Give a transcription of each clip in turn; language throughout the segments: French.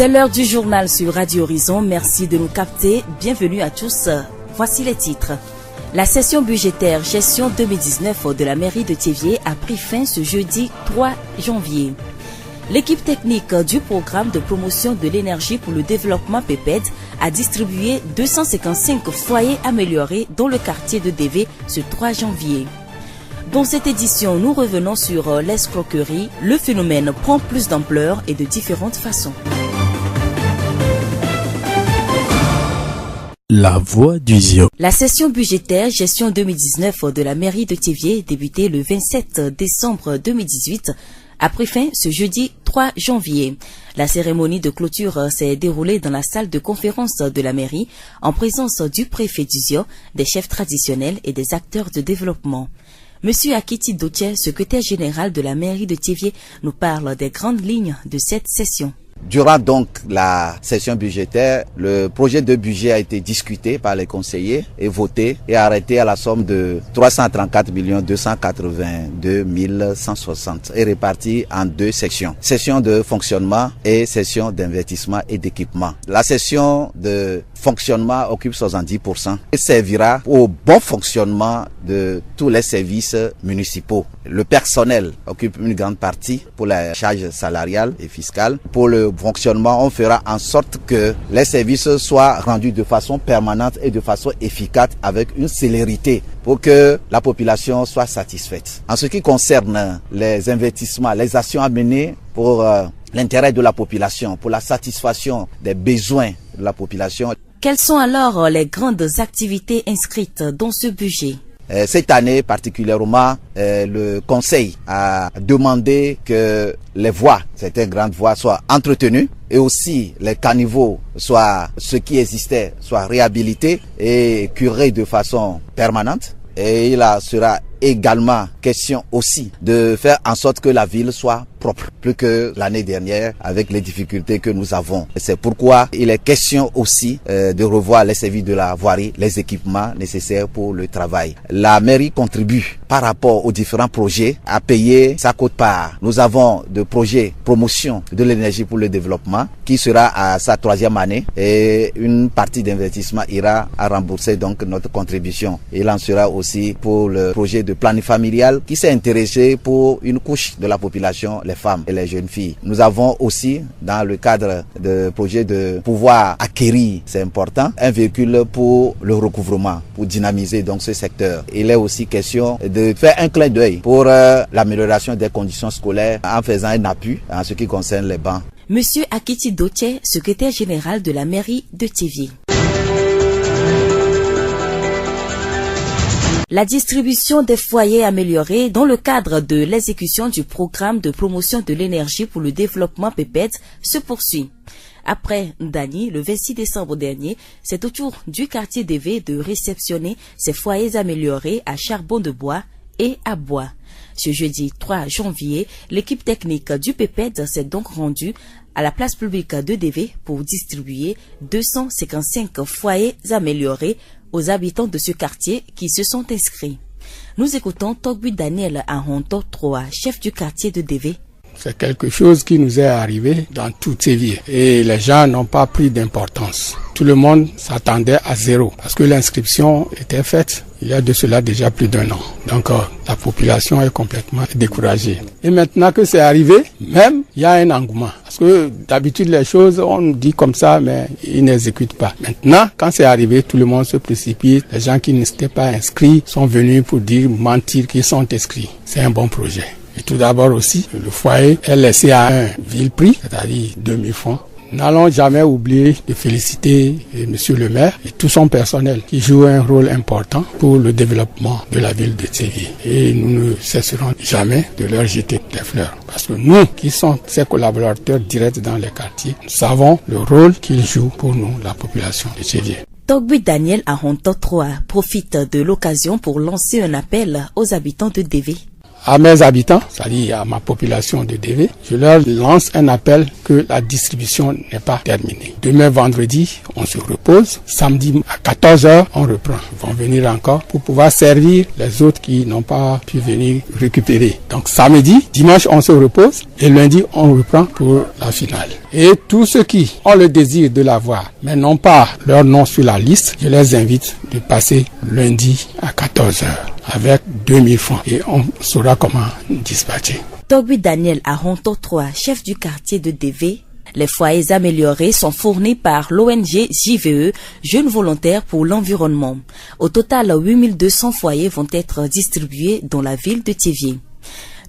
C'est l'heure du journal sur Radio Horizon. Merci de nous capter. Bienvenue à tous. Voici les titres. La session budgétaire gestion 2019 de la mairie de Thiéviers a pris fin ce jeudi 3 janvier. L'équipe technique du programme de promotion de l'énergie pour le développement PEPED a distribué 255 foyers améliorés dans le quartier de DV ce 3 janvier. Dans cette édition, nous revenons sur l'escroquerie. Le phénomène prend plus d'ampleur et de différentes façons. La voix du Zion. La session budgétaire gestion 2019 de la mairie de Thiéviers, débutée le 27 décembre 2018, a pris fin ce jeudi 3 janvier. La cérémonie de clôture s'est déroulée dans la salle de conférence de la mairie, en présence du préfet du Zion, des chefs traditionnels et des acteurs de développement. Monsieur Akiti Dotier, secrétaire général de la mairie de Thiéviers, nous parle des grandes lignes de cette session. Durant donc la session budgétaire, le projet de budget a été discuté par les conseillers et voté et arrêté à la somme de 334 282 160 et réparti en deux sections. Session de fonctionnement et session d'investissement et d'équipement. La session de fonctionnement occupe 70% et servira au bon fonctionnement de tous les services municipaux. Le personnel occupe une grande partie pour la charge salariale et fiscale. Pour le fonctionnement, on fera en sorte que les services soient rendus de façon permanente et de façon efficace avec une célérité pour que la population soit satisfaite. En ce qui concerne les investissements, les actions à mener pour l'intérêt de la population, pour la satisfaction des besoins de la population. Quelles sont alors les grandes activités inscrites dans ce budget ? Cette année particulièrement, le Conseil a demandé que les voies, certaines grandes voies, soient entretenues et aussi les caniveaux, soit ceux qui existaient, soient réhabilités et curés de façon permanente. Et il sera également question aussi de faire en sorte que la ville soit propre, plus que l'année dernière avec les difficultés que nous avons. C'est pourquoi il est question aussi de revoir les services de la voirie, les équipements nécessaires pour le travail. La mairie contribue par rapport aux différents projets à payer sa quote-part. Nous avons de projets promotion de l'énergie pour le développement qui sera à sa 3e année et une partie d'investissement ira à rembourser donc notre contribution. Il en sera aussi pour le projet de planning familial qui s'est intéressé pour une couche de la population, les femmes et les jeunes filles. Nous avons aussi, dans le cadre de projet de pouvoir acquérir, c'est important, un véhicule pour le recouvrement, pour dynamiser donc ce secteur. Il est aussi question de faire un clin d'œil pour l'amélioration des conditions scolaires en faisant un appui en ce qui concerne les bancs. Monsieur Akiti Dotier, secrétaire général de la mairie de Thiéviers. La distribution des foyers améliorés dans le cadre de l'exécution du programme de promotion de l'énergie pour le développement PEPED se poursuit. Après Dany, le 26 décembre dernier, c'est au tour du quartier DV de réceptionner ces foyers améliorés à charbon de bois et à bois. Ce jeudi 3 janvier, l'équipe technique du PEPED s'est donc rendue à la place publique de DV pour distribuer 255 foyers améliorés aux habitants de ce quartier qui se sont inscrits. Nous écoutons Togbu Daniel Ahonto Troa, chef du quartier de DV. C'est quelque chose qui nous est arrivé dans tout Thiéviers et les gens n'ont pas pris d'importance. Tout le monde s'attendait à zéro parce que l'inscription était faite il y a de cela déjà plus d'1 an. Donc la population est complètement découragée. Et maintenant que c'est arrivé, même il y a un engouement. Parce que d'habitude les choses on nous dit comme ça mais ils n'exécutent pas. Maintenant quand c'est arrivé, tout le monde se précipite. Les gens qui n'étaient pas inscrits sont venus pour mentir qu'ils sont inscrits. C'est un bon projet. Et tout d'abord aussi, le foyer est laissé à un vil prix, c'est-à-dire 2000 francs. N'allons jamais oublier de féliciter Monsieur le maire et tout son personnel qui joue un rôle important pour le développement de la ville de Thiéviers. Et nous ne cesserons jamais de leur jeter des fleurs. Parce que nous, qui sommes ses collaborateurs directs dans les quartiers, nous savons le rôle qu'ils jouent pour nous, la population de Thiéviers. Togbu Daniel Ahonto Troa profite de l'occasion pour lancer un appel aux habitants de DV. à mes habitants, c'est-à-dire à ma population de DV, je leur lance un appel que la distribution n'est pas terminée. Demain vendredi, on se repose. Samedi à 14h, on reprend. Ils vont venir encore pour pouvoir servir les autres qui n'ont pas pu venir récupérer. Donc samedi, dimanche, on se repose et lundi, on reprend pour la finale. Et tous ceux qui ont le désir de l'avoir, mais n'ont pas leur nom sur la liste, je les invite de passer lundi à 14h avec 2000 francs et on saura comment dispatcher. Toby Daniel Aronto 3, chef du quartier de DV. Les foyers améliorés sont fournis par l'ONG JVE, Jeunes Volontaires pour l'Environnement. Au total, 8200 foyers vont être distribués dans la ville de Thiévié.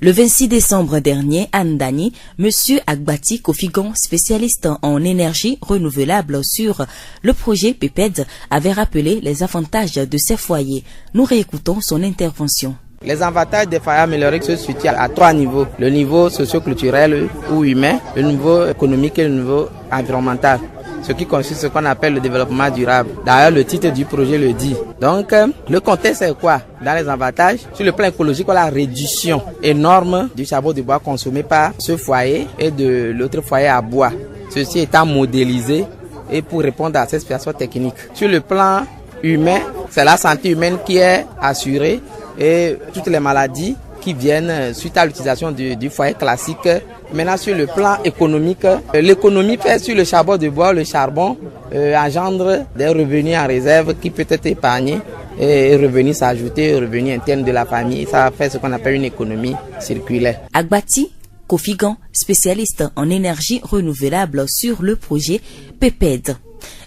Le 26 décembre dernier, Anne Dani, Monsieur Agbati Kofigon, spécialiste en énergie renouvelable sur le projet PEPED, avait rappelé les avantages de ces foyers. Nous réécoutons son intervention. Les avantages des foyers améliorés se situent à 3 niveaux. Le niveau socio-culturel ou humain, le niveau économique et le niveau environnemental. Ce qui consiste à ce qu'on appelle le développement durable. D'ailleurs, le titre du projet le dit. Donc, le contexte c'est quoi? Dans les avantages, sur le plan écologique, la réduction énorme du charbon de bois consommé par ce foyer et de l'autre foyer à bois. Ceci étant modélisé et pour répondre à ces situations techniques. Sur le plan humain, c'est la santé humaine qui est assurée et toutes les maladies qui viennent suite à l'utilisation du foyer classique. Maintenant, sur le plan économique, l'économie fait sur le charbon de bois, le charbon engendre des revenus en réserve qui peut être épargnés et revenus s'ajouter aux revenus internes de la famille. Ça fait ce qu'on appelle une économie circulaire. Agbati Kofigan, spécialiste en énergie renouvelable sur le projet PEPED.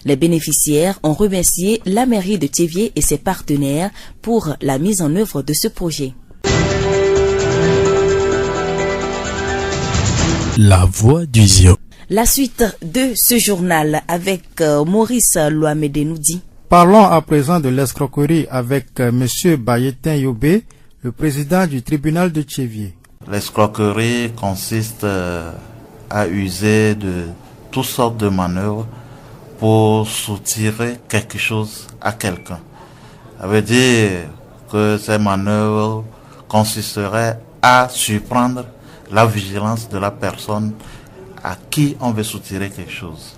Les bénéficiaires ont remercié la mairie de Thiévié et ses partenaires pour la mise en œuvre de ce projet. La voix du Zion. La suite de ce journal avec Maurice Loamedenoudi. Parlons à présent de l'escroquerie avec M. Bayetin Yobé, le président du tribunal de Thiévié. L'escroquerie consiste à user de toutes sortes de manœuvres pour soutirer quelque chose à quelqu'un. Ça veut dire que ces manœuvres consisteraient à surprendre la vigilance de la personne à qui on veut soutirer quelque chose.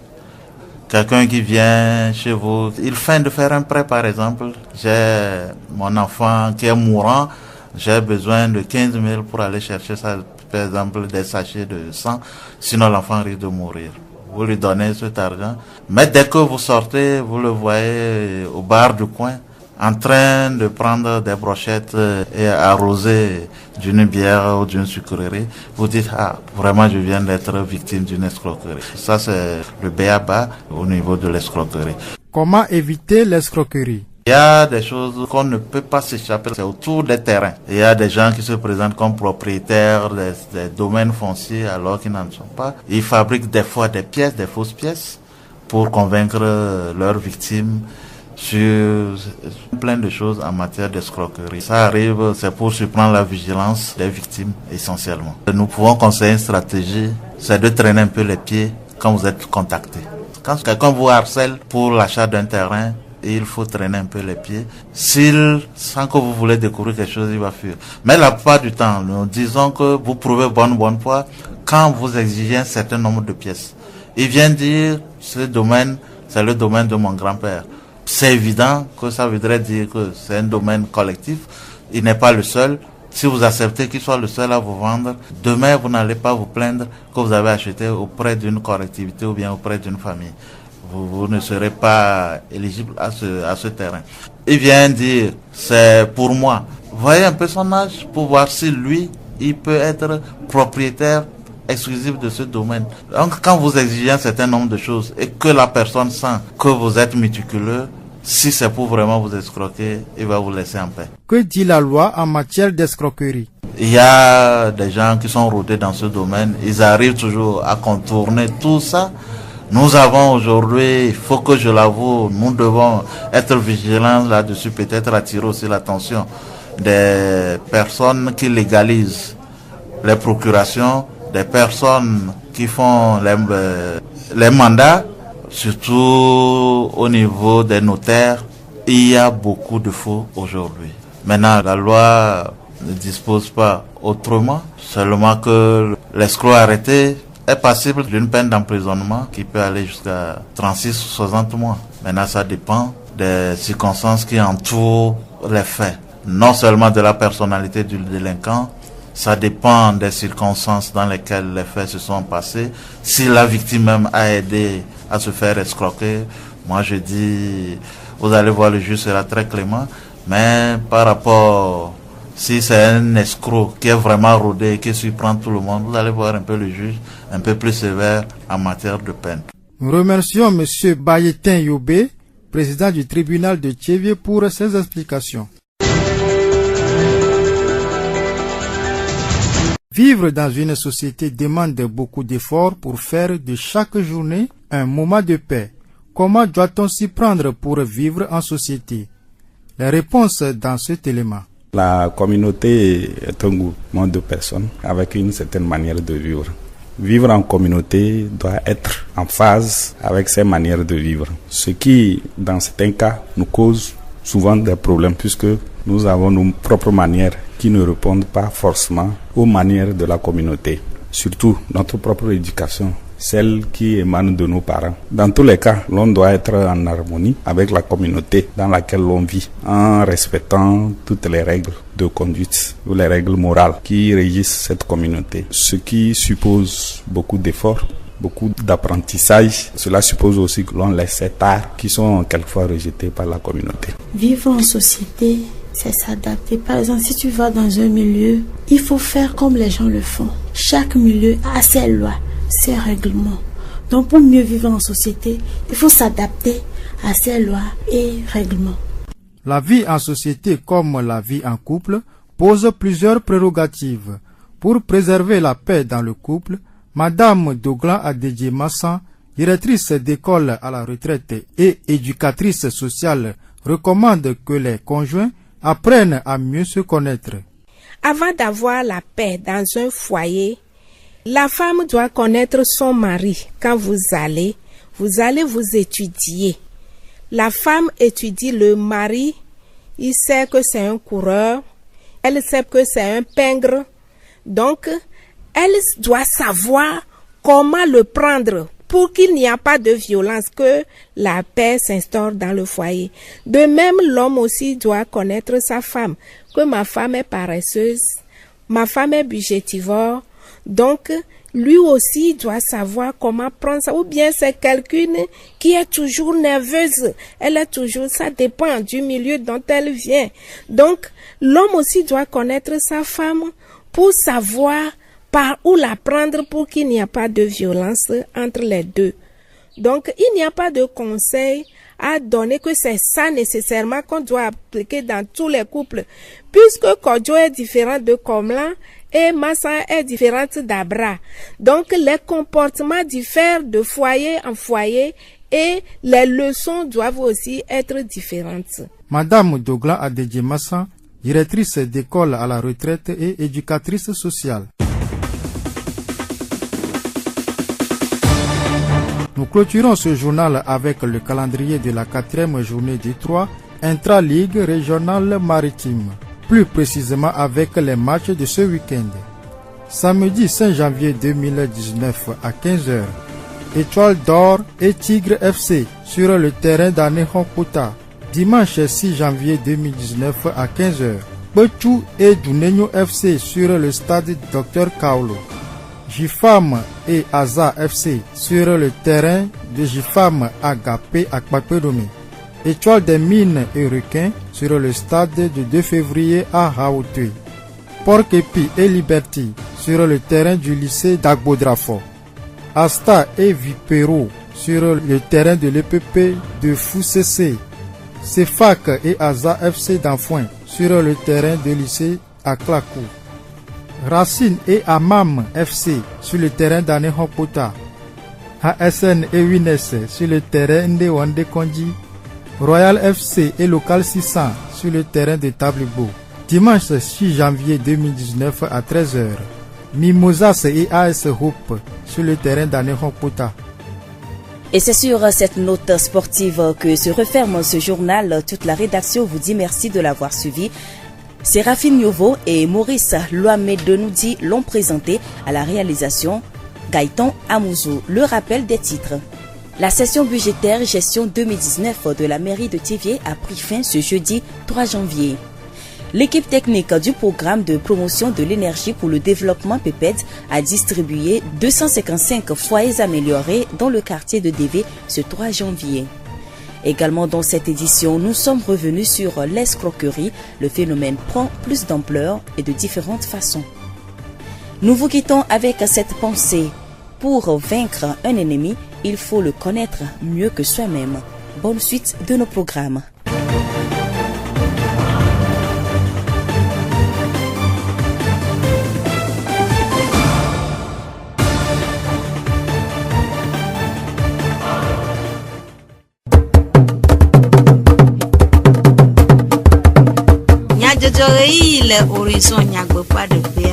Quelqu'un qui vient chez vous, il feint de faire un prêt par exemple. J'ai mon enfant qui est mourant, j'ai besoin de 15 000 pour aller chercher ça, par exemple des sachets de sang, sinon l'enfant risque de mourir. Vous lui donnez cet argent, mais dès que vous sortez, vous le voyez au bar du coin, en train de prendre des brochettes et arroser d'une bière ou d'une sucrerie. Vous dites, ah, vraiment je viens d'être victime d'une escroquerie. Ça c'est le b.a.-ba au niveau de l'escroquerie. Comment éviter l'escroquerie? Il y a des choses qu'on ne peut pas s'échapper, c'est autour des terrains. Il y a des gens qui se présentent comme propriétaires des domaines fonciers alors qu'ils n'en sont pas. Ils fabriquent des fois des pièces, des fausses pièces pour convaincre leurs victimes sur plein de choses en matière d'escroquerie. Ça arrive, c'est pour surprendre la vigilance des victimes essentiellement. Nous pouvons conseiller une stratégie, c'est de traîner un peu les pieds quand vous êtes contacté. Quand quelqu'un vous harcèle pour l'achat d'un terrain, il faut traîner un peu les pieds. S'il sent que vous voulez découvrir quelque chose, il va fuir. Mais la plupart du temps, nous disons que vous prouvez bonne foi quand vous exigez un certain nombre de pièces. Il vient dire, ce domaine, c'est le domaine de mon grand-père. C'est évident que ça voudrait dire que c'est un domaine collectif. Il n'est pas le seul. Si vous acceptez qu'il soit le seul à vous vendre, demain vous n'allez pas vous plaindre que vous avez acheté auprès d'une collectivité ou bien auprès d'une famille. Vous ne serez pas éligible à ce terrain. Il vient dire, c'est pour moi. Voyez un peu son âge pour voir si lui, il peut être propriétaire exclusif de ce domaine. Donc quand vous exigez un certain nombre de choses et que la personne sent que vous êtes méticuleux, si c'est pour vraiment vous escroquer, il va vous laisser en paix. Que dit la loi en matière d'escroquerie? Il y a des gens qui sont rodés dans ce domaine. Ils arrivent toujours à contourner tout ça. Nous avons aujourd'hui, il faut que je l'avoue, nous devons être vigilants là-dessus, peut-être attirer aussi l'attention des personnes qui légalisent les procurations, des personnes qui font les mandats, surtout au niveau des notaires. Il y a beaucoup de faux aujourd'hui. Maintenant, la loi ne dispose pas autrement, seulement que l'escroc arrêté est passible d'une peine d'emprisonnement qui peut aller jusqu'à 36 ou 60 mois. Maintenant, ça dépend des circonstances qui entourent les faits. Non seulement de la personnalité du délinquant, ça dépend des circonstances dans lesquelles les faits se sont passés. Si la victime même a aidé à se faire escroquer, moi je dis, vous allez voir, le juge sera très clément. Mais par rapport, si c'est un escroc qui est vraiment rodé et qui surprend tout le monde, vous allez voir un peu le juge un peu plus sévère en matière de peine. Nous remercions M. Bayetin Yobé, président du tribunal de Thiévié, pour ses explications. Vivre dans une société demande beaucoup d'efforts pour faire de chaque journée un moment de paix. Comment doit-on s'y prendre pour vivre en société? Les réponses dans cet élément. La communauté est un groupement de personnes avec une certaine manière de vivre. Vivre en communauté doit être en phase avec ces manières de vivre. Ce qui, dans certains cas, nous cause souvent des problèmes puisque nous avons nos propres manières qui ne répondent pas forcément aux manières de la communauté. Surtout notre propre éducation, celle qui émane de nos parents. Dans tous les cas, l'on doit être en harmonie avec la communauté dans laquelle l'on vit, en respectant toutes les règles de conduite ou les règles morales qui régissent cette communauté. Ce qui suppose beaucoup d'efforts, beaucoup d'apprentissage. Cela suppose aussi que l'on laisse ces arts qui sont quelquefois rejetés par la communauté. Vivre en société, c'est s'adapter. Par exemple, si tu vas dans un milieu, il faut faire comme les gens le font. Chaque milieu a ses lois, ses règlements. Donc pour mieux vivre en société, il faut s'adapter à ces lois et règlements. La vie en société comme la vie en couple pose plusieurs prérogatives. Pour préserver la paix dans le couple, Madame Doglan Adedje Massan, directrice d'école à la retraite et éducatrice sociale, recommande que les conjoints apprennent à mieux se connaître. Avant d'avoir la paix dans un foyer, la femme doit connaître son mari. Quand vous allez vous étudier. La femme étudie le mari, il sait que c'est un coureur, elle sait que c'est un pingre. Donc, elle doit savoir comment le prendre pour qu'il n'y a pas de violence, que la paix s'instaure dans le foyer. De même, l'homme aussi doit connaître sa femme, que ma femme est paresseuse, ma femme est budgétivore. Donc, lui aussi doit savoir comment prendre ça. Ou bien c'est quelqu'un qui est toujours nerveuse. Elle est toujours, ça dépend du milieu dont elle vient. Donc, l'homme aussi doit connaître sa femme pour savoir par où la prendre pour qu'il n'y ait pas de violence entre les deux. Donc, il n'y a pas de conseil à donner que c'est ça nécessairement qu'on doit appliquer dans tous les couples. Puisque Kodjo est différent de Komlan et Massa est différente d'Abra. Donc, les comportements diffèrent de foyer en foyer et les leçons doivent aussi être différentes. Madame Doglan Adedje Massan, directrice d'école à la retraite et éducatrice sociale. Nous clôturons ce journal avec le calendrier de la 4e journée des 3 intra-ligue régionale maritime. Plus précisément avec les matchs de ce week-end. Samedi 5 janvier 2019 à 15h, Étoile d'Or et Tigre FC sur le terrain d'Anehonkuta. Dimanche 6 janvier 2019 à 15h, Bochou et Dunenyo FC sur le stade Dr Kaolo. Jifam et Aza FC sur le terrain de Jifam Agapé à Kpakpedome. Étoile des mines et requins sur le stade du 2 février à Haouté. Porc-Épi et Liberty sur le terrain du lycée d'Agbodrafo. Asta et Vipero sur le terrain de l'EPP de Foussessé. Cefac et Aza FC d'Anfouin sur le terrain du lycée à Klakou. Racine et Amam FC sur le terrain d'Anehonkuta. ASN et Wines sur le terrain de Wande Konji. Royal FC et Local 600 sur le terrain de Tablibo. Dimanche 6 janvier 2019 à 13h. Mimosas et AS Hope sur le terrain d'Anehonkuta. Et c'est sur cette note sportive que se referme ce journal. Toute la rédaction vous dit merci de l'avoir suivi. Séraphine Yovo et Maurice Loamedenoudi l'ont présenté à la réalisation. Gaëtan Amouzou, le rappel des titres. La session budgétaire gestion 2019 de la mairie de Thiviers a pris fin ce jeudi 3 janvier. L'équipe technique du programme de promotion de l'énergie pour le développement PEPED a distribué 255 foyers améliorés dans le quartier de DV ce 3 janvier. Également dans cette édition, nous sommes revenus sur l'escroquerie. Le phénomène prend plus d'ampleur et de différentes façons. Nous vous quittons avec cette pensée. Pour vaincre un ennemi, il faut le connaître mieux que soi-même. Bonne suite de nos programmes. Le horizon nyagbe pas de paix.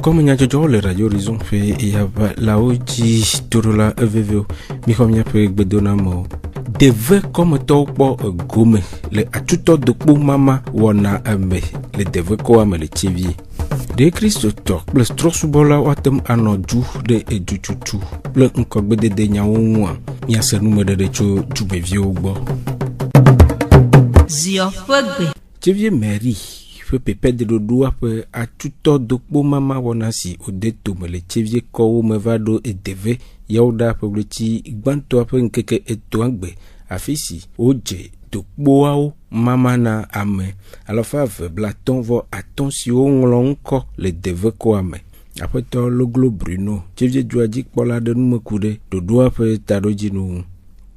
Comme nyajojo le radio horizon fait yaba laoji torola eveveo mi komnya pe gbedona mo deve comme topo gome le atuto de po mama wona ame le deve ko ame le Thiviers de Christ to plus trop subola watem anoju de educhuchu le nkogbe de nyawo ya se nume de cho jubevio gbo Zio Fogbe. Thiviers mairie fait pépé de dodoa pe a tuto dokpo mama wonasi odeto mele Thiviers ko mevado e deve yauda publici gbanto pe nkeke etoangbe afisi oje dokpo ao mama na ame alofa blaton vo attention ngolonko le deve ko ame apeto loglo Bruno Thiviers juaji pola de numekude dodoa pe tadoji nu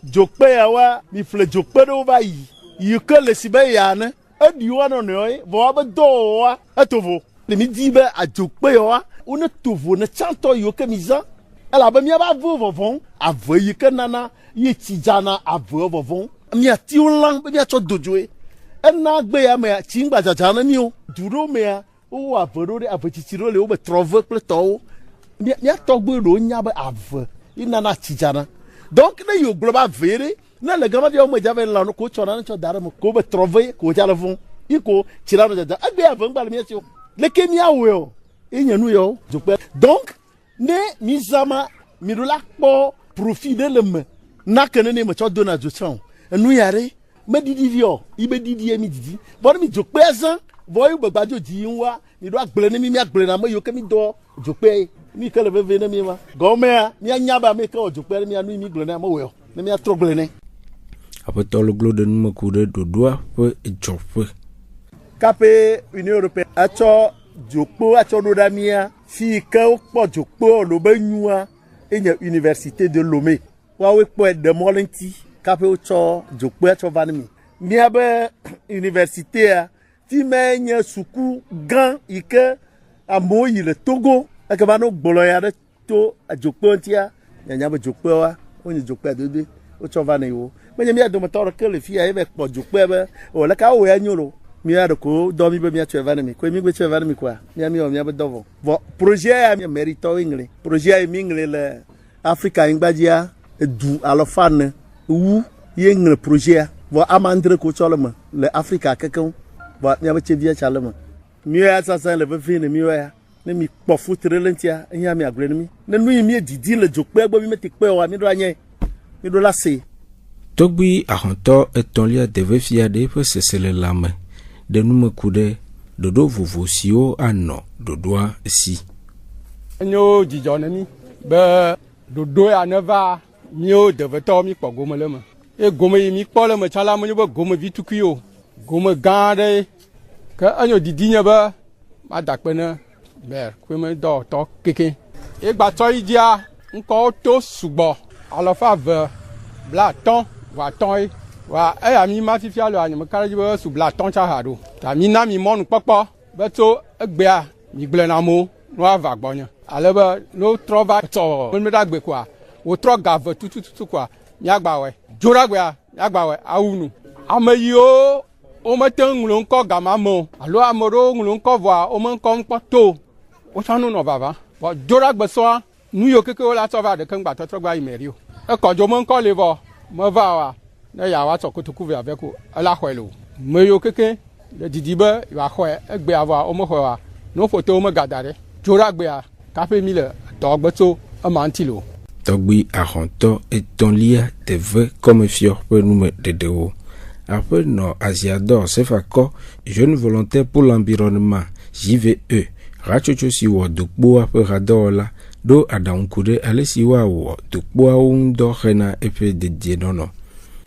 jokpe yawa mi fle jokpe do bayi yike le sibe yana ediwa no noy vo ba doa atovo le mi dibe a jokpe yawa una tovo na chanto yoke miza ala ba mi ba vo vovon avo yike nana yi tijana avo vovon mi ati ulang ba mi acho dojoe na gbe ya me chingba jajana mi o duro me ya o avo de avo titiro le o be trove pleto mi atogbe ro nya ba avo inana tijana donc ne yo global vere na le gama dia o meja la no ko chona no chodara mo ko be trove ko jala fun iko chirano jaja agbe avon gba mi eti o le kemi awe o enyanu yo jope donc ne mizama mirula po profit de lem na kenene mo chodona jochon enu yare me didi vio ibe didi emi didi bo mi jope azan boy gbagbajo ji nwa mi do agbele ni mi agbele na mo yo kemi do jope mi kele beve na mi wa gomea mi anyaba mi ka jope mi anu mi gbele na mo we o mi atrogbele ne apeto loglo de numekude dodoa pe jope kape Union Européenne acho jokpo acho dodamia fi ka po jokpo lo banyua enya Université de Lomé wa we po de molenti kape ocho jokpo acho vanmi mi abe université a ti menya suku gan ike amoyi le Togo akabano gbolo ya de to jokpo ntia nya be jokpo wa onye jokpo dede ocho vanmi wo menye mi ado motor ke le fi ebe po jokpo be o la ka o ya nyoro mi ado ko do mi be mi atu vanmi ko mi gbe tu vanmi kwa mi ami o mi abe dovo bo projet ya mérito ingle projet mi ingle le Africa ingbajia du alofane wu yengle projet bo amandre ko cholema le Africa kekon bo mi abe chevia chalema mi ya sasa le be fini mi ya ne mi po futre lentia nya mi agre mi ne nu mi didi le jokpe gbo mi meti pe wa mi do anye mi do la se togbi ahonto etonlia deve fiade pe sesele lame de numekude dodo vovosio ano dodoa si nyo jijone mi be dodo ya neva mio deve to mi pogome le me e gome mi pole me chala mo be gome vitukio gome gande ka anyo didinya ba ma dakpena ber kwe me do to keke e gba to idia nko to sugbo alofa ve bla ton wa ton wa ami ma fifia lo anyi me karaji be su bla ton cha hado ta mi na mi monu popo be to egbe a mi gble na mo no ava gbonya ale be no trova to me da gbe kwa wo tro gave tututu kwa nya gba we jora gbe a nya gba we awunu ameyi o me te nglo nko gama mo alo amoro nglo nko voa o me nko npo to o chanu no baba bo jora gbe so nu yo keke o la to va de kan gba to tro gba imerio e ko jo mo nko le vo mo va wa ne ya wa tsokotoku ve avec ala khwelo me yo keke le didibe wa khwe egbe ava o mo khwa no photo mo gadare jora gbe a kape mi le dogbeto amantilo Togbi Aronto et Tonlia de vrai comme fior pour nous de dehors. Après nos Asiador Sefako, jeune volontaire pour l'environnement, JVE, Rachocho siwa dukbo après radola, do adaunkude ale siwa wo dukbo undo rena epe de dienono.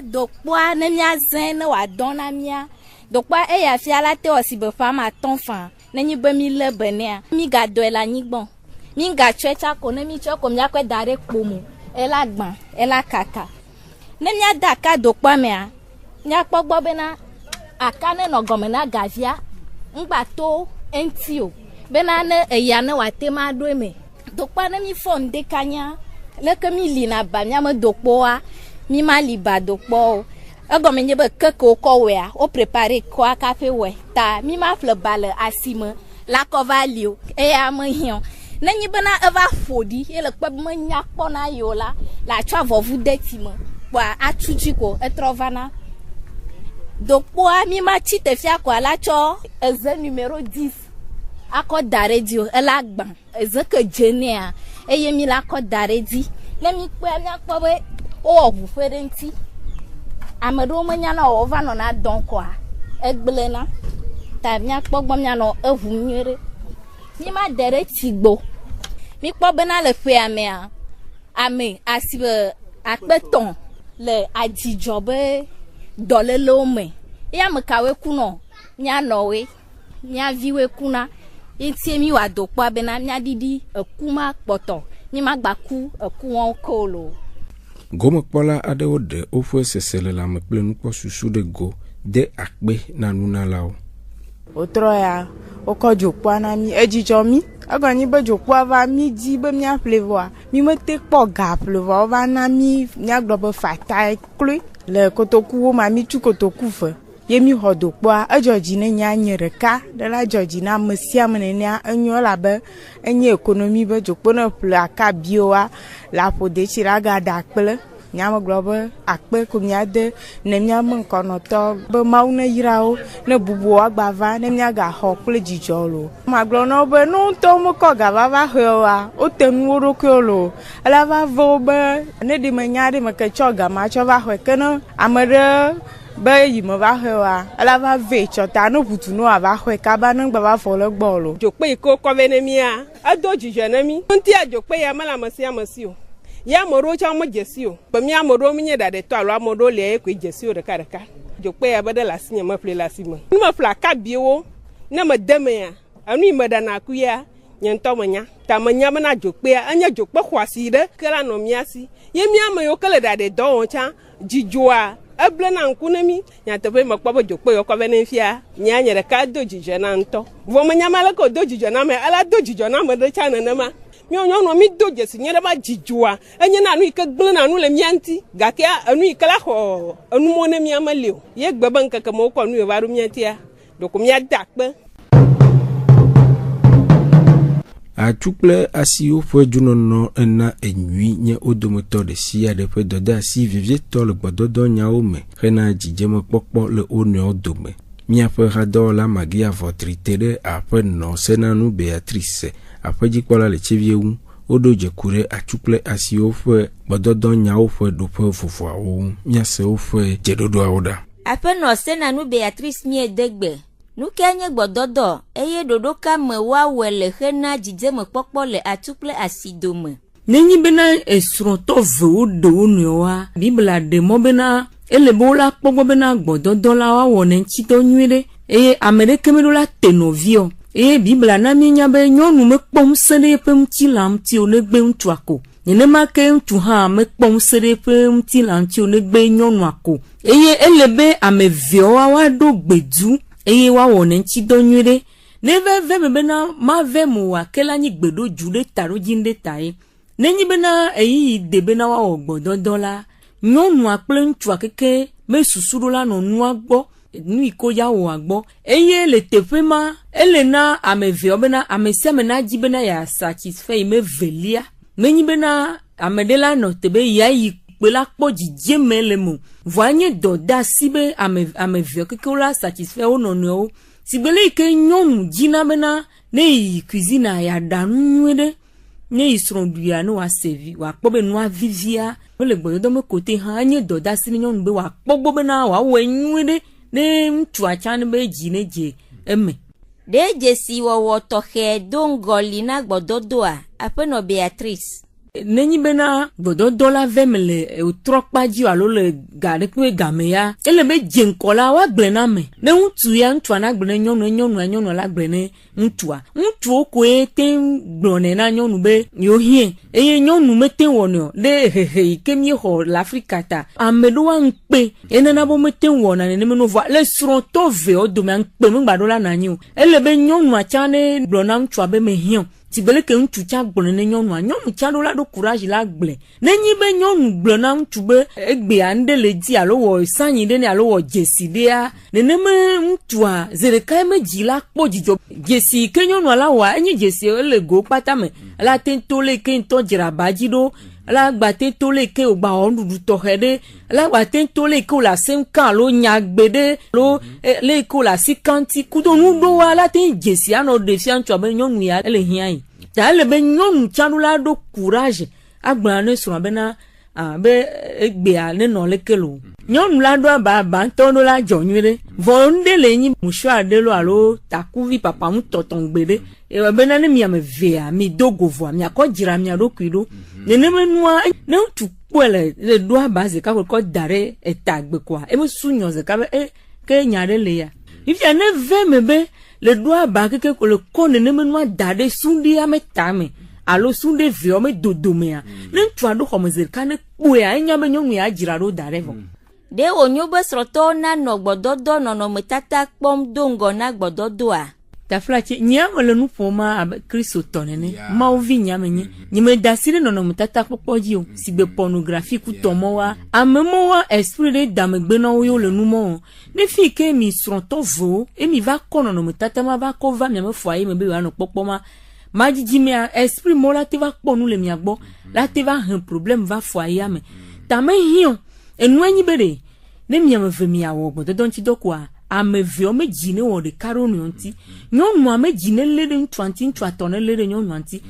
Dukbo ne mia zen wa dona mia. Dukbo e ya fi ala te osibe fama tonfan, ne nyi be mi le benia. Mi ga do ela nyigbon. Mi ga checha ko ne mi choko mi akwe dare kpomu. Ela gban, ela kaka. Ne mia daka dukbo mea. Nya kpogbo bena akane no gomena gavia ngba to entio bena ne eyane wate ma do me dokpa ne mi fon de kanya le ke mi li na ba nya me dokpoa mi ma li ba dokpo egomenye be keko ko we a o prepare ko akafe we ta mi ma fle bale asime la ko valio e ya me hion ne nyi bena eva fodi e le kpe me nya kpo na yo la twa vovu de ti me kwa atuchi ko etrovana. Donc pour mi ma chite fia ko ala cho eze numéro 10 ako dare dio ela gban eze ke jenia eye mi la ko dare di le mi pe mi akpo be o ogu ferenti amedo mo nya na o va no na don ko a egbele na ta mi akpo gbo mi na evu nyere mi ma dare tigbo mi kpo be na le fe ame asibe akpeton le ajijobe dole lome ya mkawe kuno nya nowe nya viwe kuna intie mi wa dokpo bena nya didi ekuma kpoto ni magbaku ekuwon kolo Gomo kpola adewo de ofo sesele la me kple nukpo susu de go de akpe na nuna lao otro ya oko jokpo na mi ejijo mi agani be jokpo ava mi di be mi aflevoa mi me te kpo ga flevoa ova na mi nya gbo fatai klu le kotoku wo ma mi tu kotoku fe yemi hodokpo a Georgie ne nya nyereka de la Georgie na mesia mene nya enyo la be enye economy be jokpo na plaka bioa la pode chira ga da kple nya mo globe akpe ko nya de ne nya mo nkono to be mawu ne yirawo ne bubu agbava ne nya ga ho kple jijolo ma glo no be no to mo ko ga va hoa o tenu oro kolo ala va vo be ne di menya de me ke choga ma cho va ho keno amere be yi mo va hoa ala va ve chota no butu no ava ho ka ba no gba va fo le gbolo jokpe ko ko venemia ado jijana mi nti ajokpe ya mala masio ya moro cha mo jesio ba mi amoro mi nyeda de to alo amoro le ko jesio de karaka jokpe ya bada la sinya ma fle la sima ni ma fla ka biwo na ma deme ya anu imeda na ku ya nyento manya ta manya ma na jokpe ya anya jokpe kwasi de kala no miasi ye mi amayo kala da de don cha jijoa eble na nkunemi nyate pe makpabo jokpe yo ko benefia nya nyere ka dojijo na nto vo manya mala ko dojijo na me ala dojijo na me de cha na ma nyonyo no mi doje si nyere ba jijua enye na anu ike gble na anu le mianti gakia anu ike la ho anu mo ne mi amaleo ye gbeba nkaka mo ko anu e baru mianti ya doko mi adakpe a tukple asio fwe junono ena enui nye odomoto de siya de pe dode asi vivie to le gbododo nyao me rena jijeme kpokpo le one odome miaƒe radɔ la magia votrite de aƒe nɔ senanu Beatrice aƒe dzikpɔla le tseviewu woɖo dzeku ɖe atsukple asiwo ƒe gbɔdɔdɔ nyawo ƒe ɖoƒe vovoawo miase woƒe dzeɖoɖoawo ɖa. Aƒenɔ senanu Beatrice miedegbe nuke nye gbɔdɔdɔ eye ɖoɖoka me woawɔe le hena dzidzemekpɔkpɔ le atsukple asidome. Nenyi bena esrɔ̃tɔ vewo ɖe wo nɔewoa Biblia ɖe mɔ bena ele be wola kpɔgbɔ bena gbɔdɔdɔ la woawɔ ne ŋutidɔ nyui ɖe eye ame ɖeke meɖo la te nɔviɔ eye Biblia na mienya be nyɔnu mekpɔ ŋusẽ ɖe eƒe ŋutilã ŋuti o negbe ŋutsua ko nenema ke ŋutsu hã mekpɔ ŋusẽ ɖe eƒe ŋutilã ŋuti o negbe nyɔnua ko eye ele be ame eveawoa woaɖo gbedu eye woawɔ ne ŋutidɔ nyui ɖe ne veve me bena mave mo wake la nyi gbeɖodzu ɖe ta ɖo dzi ɖe ta ye nenyi bena eyi de bena woawɔ gbɔdɔdɔ la nyɔnua kple ŋutsua keke me susu ɖo la nɔ nua gbɔ nu yiko ya wɔa gbɔ eye le teƒe ma ele na ame veawo bena ame sia ame na dzi bena ya satisfait me velia menyi bena ame ɖe la nɔ te be ya yi ikpe la kpɔ dzidze me le mo vɔa nye dɔda si be ame ve keke la satisfait wo nɔnɔewo si be le ke nyɔnu dzina bena ne yi cuisine ya ɖa nu nyuie ɖe ne yi srɔ̃ɖuia ne wa sevi wa kpɔ be nua vivia le gbɔdɔdɔ me kote hã nye dɔda si ne nyɔnu be wa kpɔ gbɔ bena wa wɔ nyuie ɖe ne ŋutsua tsã ne be dzi ne dze eme. ɖe dzesi wɔwɔ tɔxɛ do ŋgɔli na gbɔdɔdɔa aƒenɔ Beatrice. Nenyi bena gbɔdɔdɔ la ve me le trɔ kpadzi alo le ga ɖe kpe game ya ele be dze ŋkɔ la wa gblẽ na me ne ŋutsu ya ŋutsua na gblẽ ne nyɔnua la gblẽ ne ŋutsua ŋutsuwo koe te gblɔnɛ na nyɔnu be yo hie eye nyɔnu mete wɔnɛ ɖe hehe yi ke mi xɔ le Afrika ta ame ɖewo ŋkpe enena bo mete wɔna nenema no vɔ le srɔ̃tɔ vewo dome ŋkpe megbaɖo la nanyi o ele be nyɔnua tsã ne gblɔ na ŋutsua be me hie tibele ke ŋutsu tsã gblɔ ne nyɔnua nyɔnu tsã ɖo la ɖo courage la gblẽ nenyi be nyɔnu gblɔ na ŋutsu be egbea ŋɖe le dzi alo wɔ sanyi ɖe ne alo wɔ dzesi ɖea nenema ŋutsua zi ɖeka me dzi la kpɔ dzidzɔ dzesi ke nyɔnua la wɔa enye dzesi ele go kpata me la te to le ke ŋutɔ dzra badzi ɖo la gba te to le ke wògba wɔ nuɖuɖu tɔxɛ ɖe la gba te to le ke wòle asem ka alo nyagbe ɖe alo le ke wòle asi kanti kudo nuɖoa la te dzesi anɔ ɖe fia ŋutsua be nyɔnu ya ele hiã yi ta ele be nyɔnu tsã ɖo la ɖo courage agblẽ ne srɔ̃a bena be egbea ne nɔ leke lo nyɔnu la ɖo aba ŋutɔ ɖo la dzɔ nyuie ɖe vɔ ŋɖe le nyi musua aɖe lo alo takuvi papa ŋutɔtɔ gbe ɖe ewɔ bena ne miame vea mi do go voa miakɔ dzra mia ɖokui ɖo nenema nua ne ŋutsu kpɔe le ɖo aba zeka kɔ da ɖe eta gbe koa eme su nyɔ zeka be ke nya ɖe le ya ifia ne ve me be le ɖo aba keke ko le kɔ nenema nua da ɖe suɖia me tame alo suɖe vewo me dodomea ne ŋutsua ɖo xɔme zeka ne kpɔea enya be nyɔnu ya dzra ɖo da ɖe vɔ. ɖe wònyo be srɔ̃tɔwo nanɔ gbɔdɔdɔ nɔnɔmetata kpɔm do ŋgɔ na gbɔdɔdɔa. Taflatse nyame le nu ƒom abe Kristo tɔ nene mawo vi nyame nye nyime da si ɖe nɔnɔmetata kpɔkpɔ dzi o si be pornographie ku tɔmɔwoa ame mɔwoa esprit ɖe damegbe na wo yo le numɔ ne fi ke mi srɔ̃tɔ vowo emi va kɔ nɔnɔmetata ma va kɔ va miame foyer me be yewoanɔ kpɔkpɔ ma majiji mea esprit mɔ la te va kpɔ nu le mia gbɔ la te va he problème va foyer me tame hiɔ enua nyi be ɖe ne miame ve miawɔ gbɔdɔdɔ ŋuti dɔ koa ame vewo me dzi ne wɔ ɖeka ɖo nɔ ŋuti nyɔnua me dzi ne lé ɖe ŋutsua ŋuti ŋutsua tɔ ne lé ɖe nyɔnua ŋuti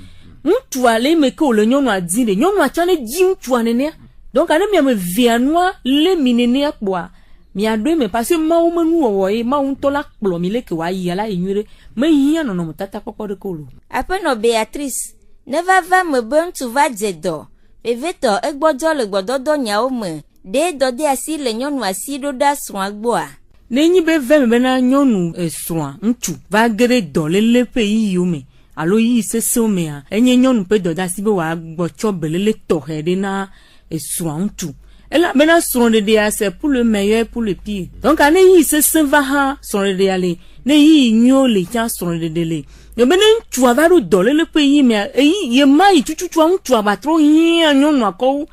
ŋutsua le eme ke wòle nyɔnua dzi ɖe nyɔnua tsã ne dzi ŋutsua nenea donc ne miame vea nua lé mi nenea kpɔa miaɖo eme parce que mawo me nuwɔwɔ ye mawo ŋutɔ la kplɔ mi leke wòayi la yi nyuie ɖe me hiã nɔnɔmetata kpɔkpɔ ɖe ko lo. Aƒenɔ Beatrice ne vava me be ŋutsu va dze dɔ vevetɔ egbɔdzɔ le gbɔdɔdɔ nyawo me ɖe dɔ de asi le nyɔnua si ɖo ɖa srɔ̃a gbɔa. Nenyi be ve me bena nyɔnu srɔ̃a ŋutsu va ge ɖe dɔléle ƒe yiyiwo me alo yiyi sesẽwo mea enye nyɔnu ƒe dɔdeasi be wòagbɔ tsɔ belele tɔxɛ ɖe na srɔ̃a ŋutsu elabena srɔ̃ɖeɖea c'est pour le meilleur pour le pire donc ne yiyi sesẽ va hã srɔ̃ɖeɖea le ne yiyi nyuiwo le tsã srɔ̃ɖeɖe le yobene ŋutsua va ɖo dɔléle ƒe yiyi mea ye ma yi tututua ŋutsua ba trɔ hiã nyɔnua kɔwo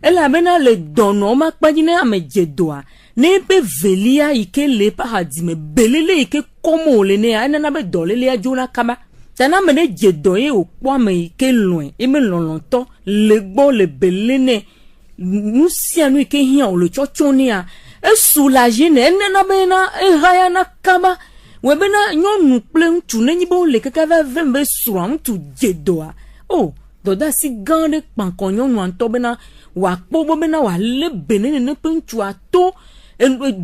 elabena le dɔnɔwo ma kpadzi ne ame dze dɔa ne be velia yi ke le pa hadime belele yi ke kɔmɔ le ne enana be dɔlelea dzona kaba tana me ne dze dɔ ye wòkpɔ ame yi ke lɔe eme lɔlɔtɔ le gbɔ le belele ne nu sia nu yi ke hiã wòle tsɔtsɔ nea esoulage ne enana be na ehaya na kaba wòe bena nyɔnu kple ŋutsu nenyi be wole keke va ve be srɔ̃a ŋutsu dze dɔa o dɔdeasi gã ɖe kpankɔ nyɔnua ŋutɔ bena wòakpɔ gbɔ bena wòalé benene ƒe ŋutsua to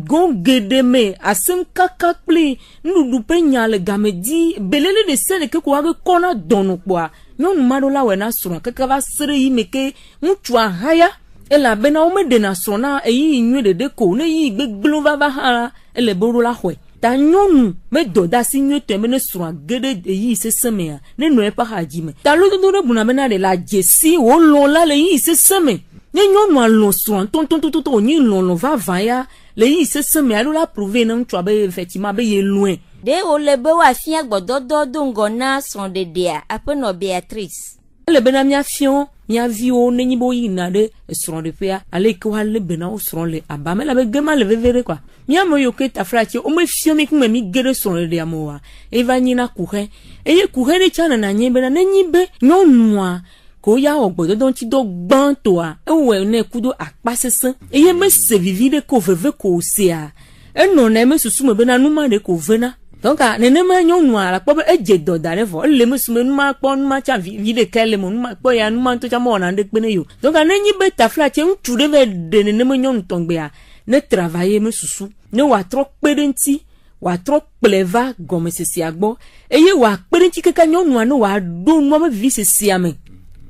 go geɖe me asem kaka kple nuɖuɖu ƒe nya le game di belele de se ɖeke ko age kɔna dɔnɔ kpɔa nyɔnu ma ɖo la wɔe na srɔ̃a keke va se ɖe yi me ke ŋutsua haya elabena wo me ɖena srɔ̃ na eyiyi nyuie ɖeɖe ko ne yiyi gbegblẽ vava hã la ele be ɖo la xɔe ta nyɔnu me dɔdeasi nyuie tɔ be ne srɔ̃a ge ɖe eyiyi sesẽ mea ne nɔ eƒe axadzi me ta lododo ɖe buna bena ɖe la dzesi wòlɔ̃ la le yiyi sesẽ me ne nyɔnua lɔ̃ srɔ̃a ntɔntɔntɔntɔ wònyi lɔlɔ vava ya le yi sesẽ me aɖo la prouvé ne ŋutsua be effectivement be ye lɔ̃e. Ɖe wòle be wòafia gbɔdɔdɔ do ŋgɔ na srɔ̃ɖeɖea aƒenɔ Beatrice. Ele bena míafia míaviwo nenyi be woyina ɖe srɔ̃ɖeƒea ale ke woalé be na wo srɔ̃ le aba me la be ge ma le veve ɖe kɔa míame yiwo ke taflatse womefia mi kume mi ge ɖe srɔ̃ɖeɖea me oa eva nyina kuxe eye kuxe ɖe tsã nana nye bena nenyi be nyɔnua ko ya ogbododo nti do gban to a ewe ne kudo akpasese eye me se vivide ko veve ko se a eno na me susu me be na numa de ko vena donc a nene ma nyonu ala kpo eje do dare vo le me susu me numa kpo numa cha vide kele mo numa kpo ya numa to cha mo na de pene yo donc a nenyi be tafla che ntu de ve de nene me nyonu tongbe a ne travailler me susu ne wa tro pedenti wa tro pleva gome sesi agbo eye wa pedenti keka nyonu anu wa do no me vi sesi ame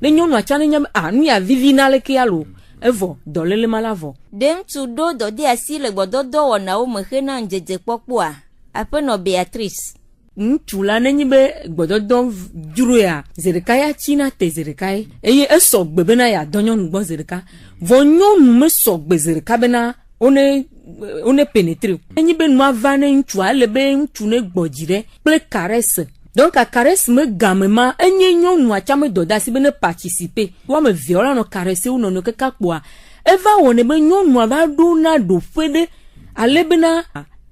ne nyonu acha ne nyam anu ya vivi na le ke alo evo dolele malavo dem tu do do di asi le gbododo wona o me na njeje popo a apeno Beatrice ntula nenyi be gbododo juru ya Zedekaya china te Zedekaya eye eso gbebe na ya donyo ngbo Zedeka vonyo me so gbe Zedeka be na one pénétrer nenyi be no avane ntua le be ntu ne gbojire ple caresse donc a caresse me gamema enye nyonu acha me doda si be ne participer wa me viola no caresse uno no keka kpoa eva woni be nyonu ava do na do fede alebena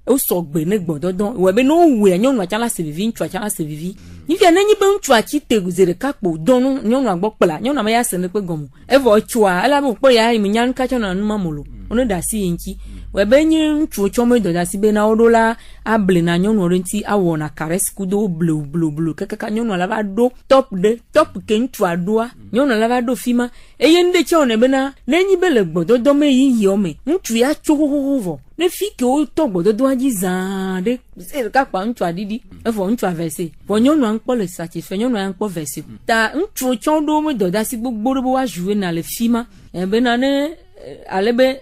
o so gbe ne gbododo we be no we nyonu acha la se vivi ntu acha la se vivi ni via nenyi be ntu achi te Zedeka kpo donu nyonu agbo pela nyonu ma ya se ne pe gomu evo chua ala mo po ya imi nyan ka chona numa molo ono da si yinki we be nyi ntu chome doda si be na odola able na nyonu orenti awo na caresse kudo blue kaka nyonu ala va do top ke ntu adoa nyonu ala va do fima eye nde che one be na nenyi be le gbododo me yi ome ntu ya chohohovo ne fi ke o to gbododo aji zande Zedeka pa ntu adidi efo ntu avese bo nyonu an po le satisfait nyonu an po verse ta ntu chondo me doda si gbogbo bo wa jouer na le fima e be na ne alebe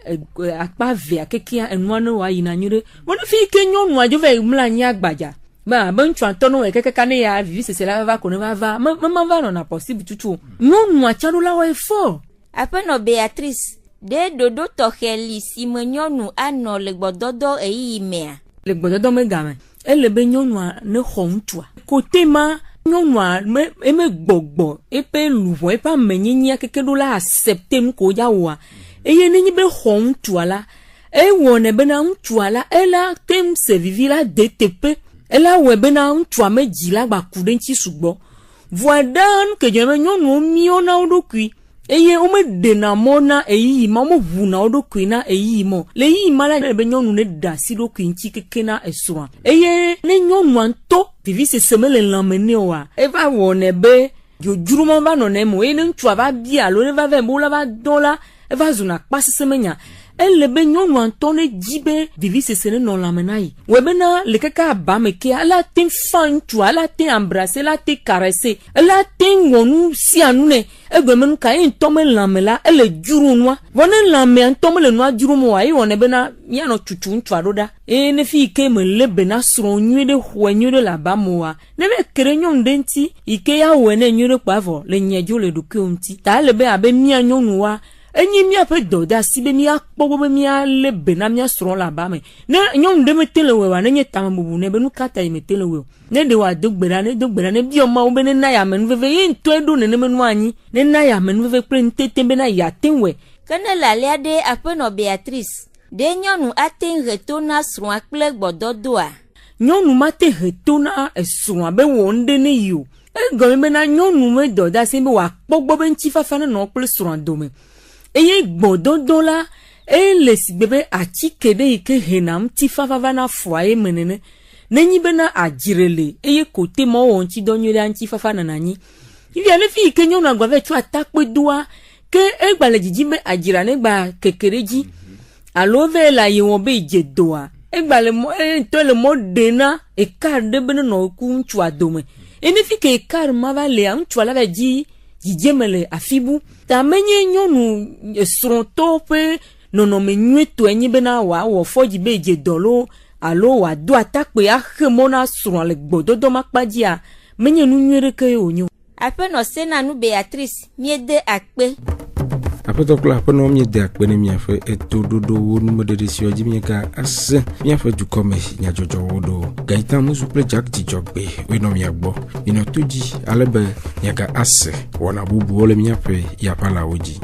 akpa ve akekia enwanu wa yinanyure wona fi ke nyonu ajove mla nya agbaja ba ntu antono ekeka ne ya vivi sese la va ko ne va mama va no na possible tutu nyonu achado la wa efo apeno Beatrice de dodo to heli si me nyonu ano le gbododo eyi mea le gbododo me game elebe nyonu ne hontua kote ma nyonu me gbogbo epe luvo epa menyenyi akekedo la accepter nko ya wa eye nenyi be hontua la e wone be na ntua la ela tem se vivi la DTP ela we be na ntua me jila gba kude nchi sugbo voadan ke je me nyonu mi ona odokui eye o me de na mona eyi ma mo vu na odokui na eyi mo le yi mala be nyonu ne da si dokui nchi keke na esura eye ne nyonu anto vivi se semele lamene wa e va wone be yo juru mo ba no ne mo e ne ntua ba bia lo ne va ve mo la va dola eva zuna kpasi semenya elebe nyonu antone jibe vivi sesene non lamenai webena lekeka bameke ala tin fantu ala tin embrasser la tin caresser ala tin wonu si anune egwemenu ka intome lamela ele juru nwa wona lame antome le nwa juru mo ayi wona bena ya no tutu ntu adoda ne fi ke me lebe na sro nyude hwenyude la bamoa ne be kere nyon denti ike ya wene nyude kwavo le nyejo le dokunti ta lebe abe mia nyonu wa enyi mi ape doda sibe mi akpobo be mi alebe na mi asro la ba me ne nyom de me telewe wa ne nye tambubu ne be nu kata me telewe ne de wa dogbera ne bi o ma o be ne na ya men veve yin to edo ne me nu anyi ne na ya men veve pre ntete be na ya tenwe kana la le ade apeno Beatrice de nyonu aten retona sro akple gbododo a nyonu mate retona esro be wonde ne yo e go me na nyonu me doda sibe wa kpogbo be nchifa fa na no kple sro ndome eye gbododo la les bebe achikede ike henam tifafava na foye menene nenyi bena ajirele eye kote mo wonchi donyele anchi fafa na nanyi ivi ane fi ike nyonu agwave tu atakpe dua ke egbale jijime ajira negba kekereji alove la yewon be ijedoa egbale mo to le mo dena e karde bena no ku nchu adome ene fi ke kar mavale anchu ala veji jijemele afibu ta menye nyonu esronto pe nono menye to enyi bena wa wo foji beje dolo alo wa do atakpe a hemona sron le gbododo makpaji a menye nu nwere ke onyo apeno sena nu Beatrice miede akpe apeto kula apeno miede akpe ne miafe etododo wonu modedesi oji mieka ase miafe jukome nya jojo wodo gaita musu ple jack jijogbe we no miagbo ino tuji alebe nyaka ase wona bubu ole miafe ya pala oji